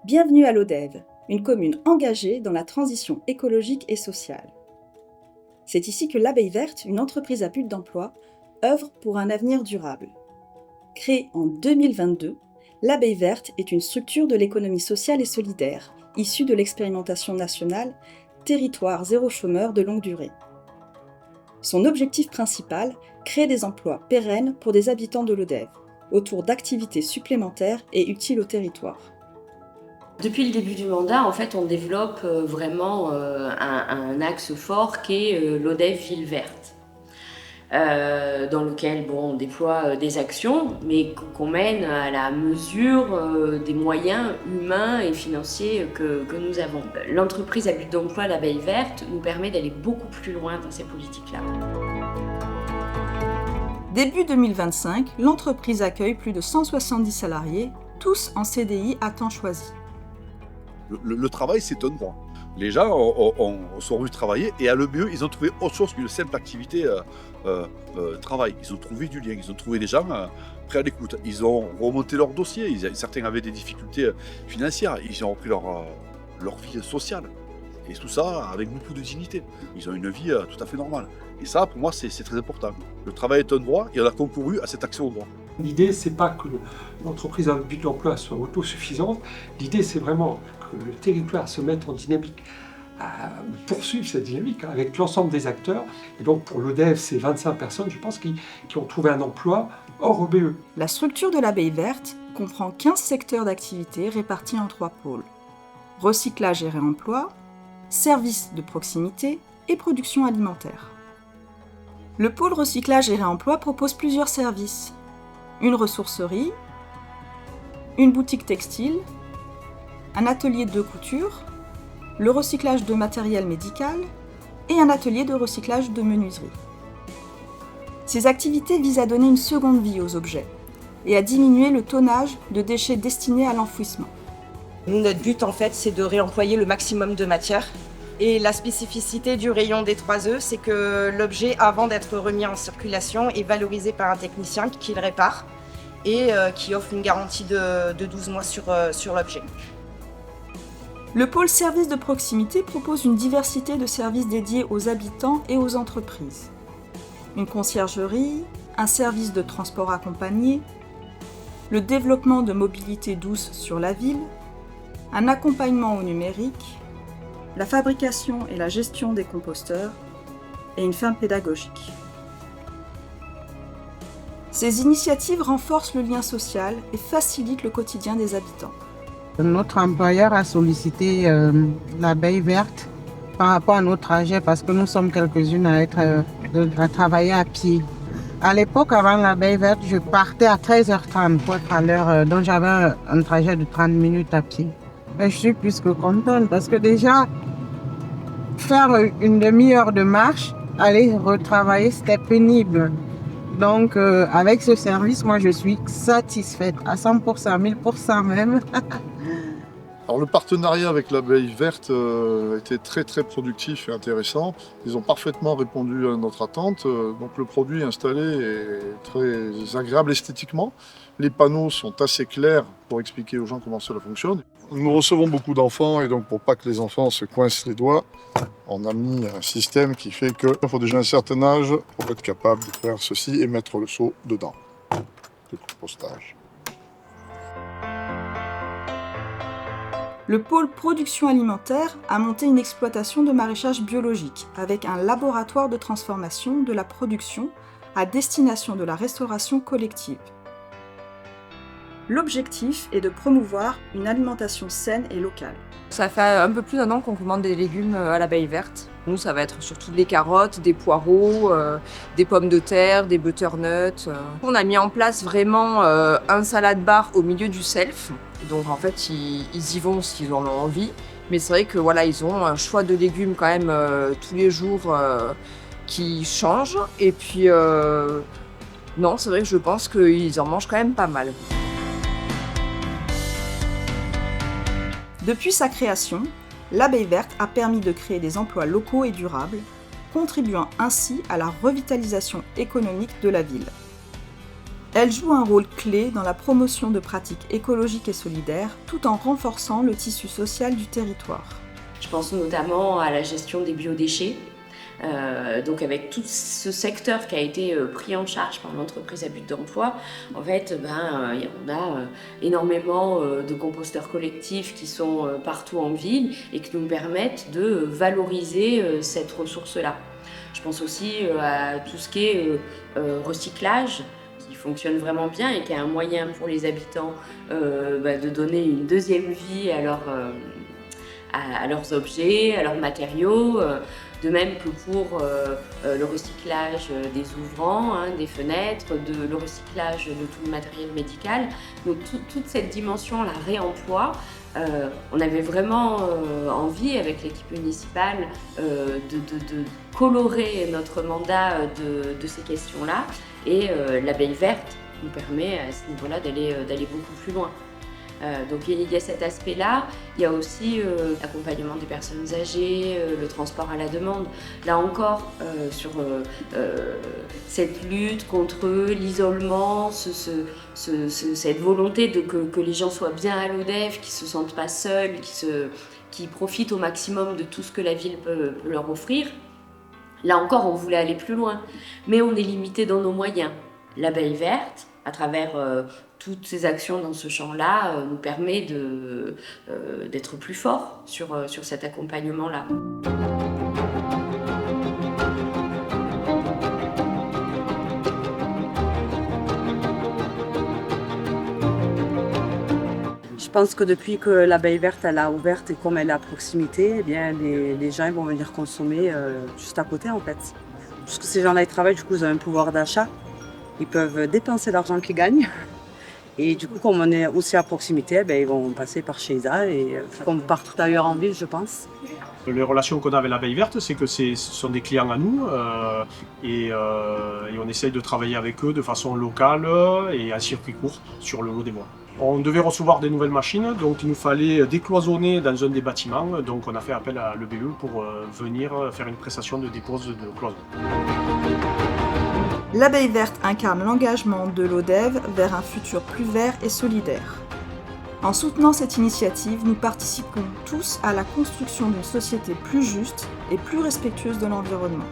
Bienvenue à Lodève, une commune engagée dans la transition écologique et sociale. C'est ici que l'Abeille Verte, une entreprise à but d'emploi, œuvre pour un avenir durable. Créée en 2022, l'Abeille Verte est une structure de l'économie sociale et solidaire, issue de l'expérimentation nationale Territoire zéro chômeur de longue durée. Son objectif principal, créer des emplois pérennes pour des habitants de Lodève, autour d'activités supplémentaires et utiles au territoire. Depuis le début du mandat, en fait, on développe vraiment un axe fort qui est Lodève Ville Verte, dans lequel on déploie des actions, mais qu'on mène à la mesure des moyens humains et financiers que nous avons. L'entreprise à but d'emploi l'Abeille Verte nous permet d'aller beaucoup plus loin dans ces politiques-là. Début 2025, l'entreprise accueille plus de 170 salariés, tous en CDI à temps choisi. Le travail, c'est un droit. Les gens sont venus travailler et à le mieux, ils ont trouvé autre chose qu'une simple activité travail. Ils ont trouvé du lien, ils ont trouvé des gens prêts à l'écoute. Ils ont remonté leur dossier. Certains avaient des difficultés financières. Ils ont repris leur vie sociale. Et tout ça avec beaucoup de dignité. Ils ont une vie tout à fait normale. Et ça, pour moi, c'est très important. Le travail est un droit et on a concouru à cet accès au droit. L'idée, c'est pas que l'entreprise à but d'emploi soit autosuffisante. L'idée, c'est vraiment que le territoire se mette en dynamique, à poursuivre cette dynamique avec l'ensemble des acteurs. Et donc, pour l'Odève, c'est 25 personnes, je pense, qui ont trouvé un emploi hors OBE. La structure de l'Abeille Verte comprend 15 secteurs d'activité répartis en 3 pôles. Recyclage et réemploi, services de proximité et production alimentaire. Le pôle recyclage et réemploi propose plusieurs services. Une ressourcerie, une boutique textile, un atelier de couture, le recyclage de matériel médical et un atelier de recyclage de menuiserie. Ces activités visent à donner une seconde vie aux objets et à diminuer le tonnage de déchets destinés à l'enfouissement. Nous, notre but, en fait, c'est de réemployer le maximum de matière. Et la spécificité du rayon des 3E, c'est que l'objet, avant d'être remis en circulation, est valorisé par un technicien qui le répare et qui offre une garantie de 12 mois sur l'objet. Le pôle services de proximité propose une diversité de services dédiés aux habitants et aux entreprises. Une conciergerie, un service de transport accompagné, le développement de mobilité douce sur la ville, un accompagnement au numérique, la fabrication et la gestion des composteurs et une ferme pédagogique. Ces initiatives renforcent le lien social et facilitent le quotidien des habitants. Notre employeur a sollicité l'Abeille Verte par rapport à nos trajets parce que nous sommes quelques-unes à travailler à pied. À l'époque, avant l'Abeille Verte, je partais à 13h30 pour être à l'heure, donc j'avais un trajet de 30 minutes à pied. Et je suis plus que contente parce que déjà, faire une demi-heure de marche, aller retravailler, c'était pénible. Donc, avec ce service, moi, je suis satisfaite à 100%, 1000% même. Alors, le partenariat avec l'Abeille Verte était très très productif et intéressant. Ils ont parfaitement répondu à notre attente. Donc le produit installé est très agréable esthétiquement. Les panneaux sont assez clairs pour expliquer aux gens comment cela fonctionne. Nous recevons beaucoup d'enfants et donc pour pas que les enfants se coincent les doigts, on a mis un système qui fait qu'il faut déjà un certain âge pour être capable de faire ceci et mettre le seau dedans. Le compostage. Le pôle production alimentaire a monté une exploitation de maraîchage biologique avec un laboratoire de transformation de la production à destination de la restauration collective. L'objectif est de promouvoir une alimentation saine et locale. Ça fait un peu plus d'1 an qu'on commande des légumes à l'Abeille Verte. Nous, ça va être surtout des carottes, des poireaux, des pommes de terre, des butternuts. On a mis en place vraiment un salade bar au milieu du self. Donc en fait, ils y vont s'ils en ont envie. Mais c'est vrai que voilà, ils ont un choix de légumes quand même tous les jours qui change. Et puis, non, c'est vrai que je pense qu'ils en mangent quand même pas mal. Depuis sa création, l'Abeille Verte a permis de créer des emplois locaux et durables, contribuant ainsi à la revitalisation économique de la ville. Elle joue un rôle clé dans la promotion de pratiques écologiques et solidaires, tout en renforçant le tissu social du territoire. Je pense notamment à la gestion des biodéchets. Donc avec tout ce secteur qui a été pris en charge par l'entreprise à but d'emploi, en fait, on a énormément de composteurs collectifs qui sont partout en ville et qui nous permettent de valoriser cette ressource-là. Je pense aussi à tout ce qui est recyclage, qui fonctionne vraiment bien et qui est un moyen pour les habitants de donner une deuxième vie à leurs objets, à leurs matériaux. De même que pour le recyclage des ouvrants, des fenêtres, le recyclage de tout le matériel médical. Donc toute cette dimension-là, réemploi, on avait vraiment envie avec l'équipe municipale de colorer notre mandat de ces questions-là. Et l'abeille verte nous permet à ce niveau-là d'aller beaucoup plus loin. Donc il y a cet aspect-là, il y a aussi l'accompagnement des personnes âgées, le transport à la demande. Là encore, sur cette lutte contre l'isolement, cette volonté que les gens soient bien à l'ODEV, qu'ils ne se sentent pas seuls, qu'ils profitent au maximum de tout ce que la ville peut leur offrir. Là encore, on voulait aller plus loin, mais on est limité dans nos moyens. L'abeille verte, à travers toutes ces actions dans ce champ-là, nous permet d'être plus forts sur cet accompagnement-là. Je pense que depuis que l'abeille verte elle a ouverte et comme elle est à proximité, eh bien, les gens vont venir consommer juste à côté en fait. Puisque ces gens-là ils travaillent, du coup ils ont un pouvoir d'achat. Ils peuvent dépenser l'argent qu'ils gagnent. Et du coup, comme on est aussi à proximité, ils vont passer par chez Isa, et comme partout ailleurs en ville, je pense. Les relations qu'on a avec l'abeille verte, c'est que ce sont des clients à nous et on essaye de travailler avec eux de façon locale et à circuit court sur le lot des mois. On devait recevoir des nouvelles machines, donc il nous fallait décloisonner dans un des bâtiments. Donc on a fait appel à l'EBE pour venir faire une prestation de dépose de cloison. L'abeille verte incarne l'engagement de l'ODEV vers un futur plus vert et solidaire. En soutenant cette initiative, nous participons tous à la construction d'une société plus juste et plus respectueuse de l'environnement.